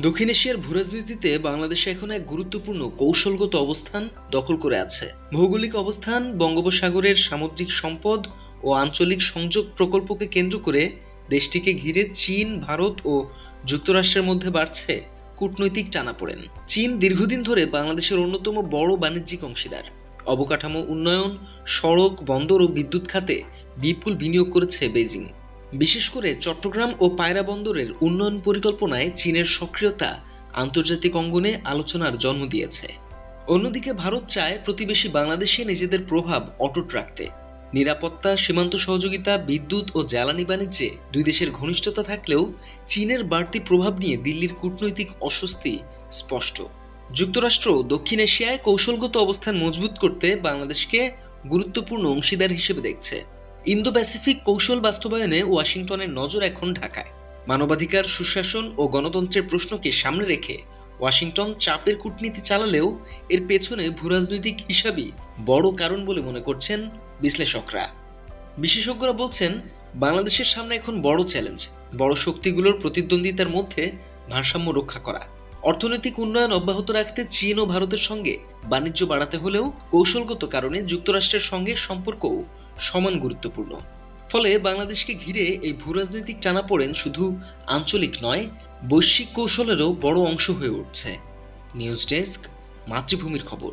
দক্ষিণ এশিয়ার ভূরাজনীতিতে বাংলাদেশ এখন এক গুরুত্বপূর্ণ কৌশলগত অবস্থান দখল করে আছে। ভৌগোলিক অবস্থান, বঙ্গোপসাগরের সামুদ্রিক সম্পদ ও আঞ্চলিক সংযোগ প্রকল্পকে কেন্দ্র করে দেশটিকে ঘিরে চীন, ভারত ও যুক্তরাষ্ট্রের মধ্যে বাড়ছে কূটনৈতিক টানাপোড়েন। চীন দীর্ঘদিন ধরে বাংলাদেশের অন্যতম বড় বাণিজ্যিক অংশীদার। অবকাঠামো উন্নয়ন, সড়ক, বন্দর ও বিদ্যুৎ খাতে বিপুল বিনিয়োগ করেছে বেইজিং। বিশেষ করে চট্টগ্রাম ও পায়রা বন্দরের উন্নয়ন পরিকল্পনায় চীনের সক্রিয়তা আন্তর্জাতিক অঙ্গনে আলোচনার জন্ম দিয়েছে। অন্যদিকে ভারত চায় প্রতিবেশী বাংলাদেশে নিজেদের প্রভাব অটুট রাখতে। নিরাপত্তা, সীমান্ত সহযোগিতা, বিদ্যুৎ ও জ্বালানি বাণিজ্যে দুই দেশের ঘনিষ্ঠতা থাকলেও চীনের বাড়তি প্রভাব নিয়ে দিল্লির কূটনৈতিক অস্বস্তি স্পষ্ট। যুক্তরাষ্ট্র দক্ষিণ এশিয়ায় কৌশলগত অবস্থান মজবুত করতে বাংলাদেশকে গুরুত্বপূর্ণ অংশীদার হিসেবে দেখছে। ইন্দো প্যাসিফিক কৌশল বাস্তবায়নে ওয়াশিংটনের নজর এখন ঢাকায়। মানবাধিকার, সুশাসন ও গণতন্ত্রের প্রশ্নকে সামনে রেখে ওয়াশিংটন চাপের কূটনীতি চালালেও এর পেছনে ভূরাজনৈতিক হিসাবই বড় কারণ বলে মনে করছেন বিশ্লেষকরা। বিশেষজ্ঞরা বলছেন, বাংলাদেশের সামনে এখন বড় চ্যালেঞ্জ বড় শক্তিগুলোর প্রতিদ্বন্দ্বিতার মধ্যে ভারসাম্য রক্ষা করা। অর্থনৈতিক উন্নয়ন অব্যাহত রাখতে চীন ও ভারতের সঙ্গে বাণিজ্য বাড়াতে হলেও কৌশলগত কারণে যুক্তরাষ্ট্রের সঙ্গে সম্পর্কও সমান গুরুত্বপূর্ণ। ফলে বাংলাদেশকে ঘিরে এই ভূরাজনৈতিক টানাপোড়েন শুধু আঞ্চলিক নয়, বৈশ্বিক কৌশলেরও বড় অংশ হয়ে উঠছে। নিউজ ডেস্ক, মাতৃভূমির খবর।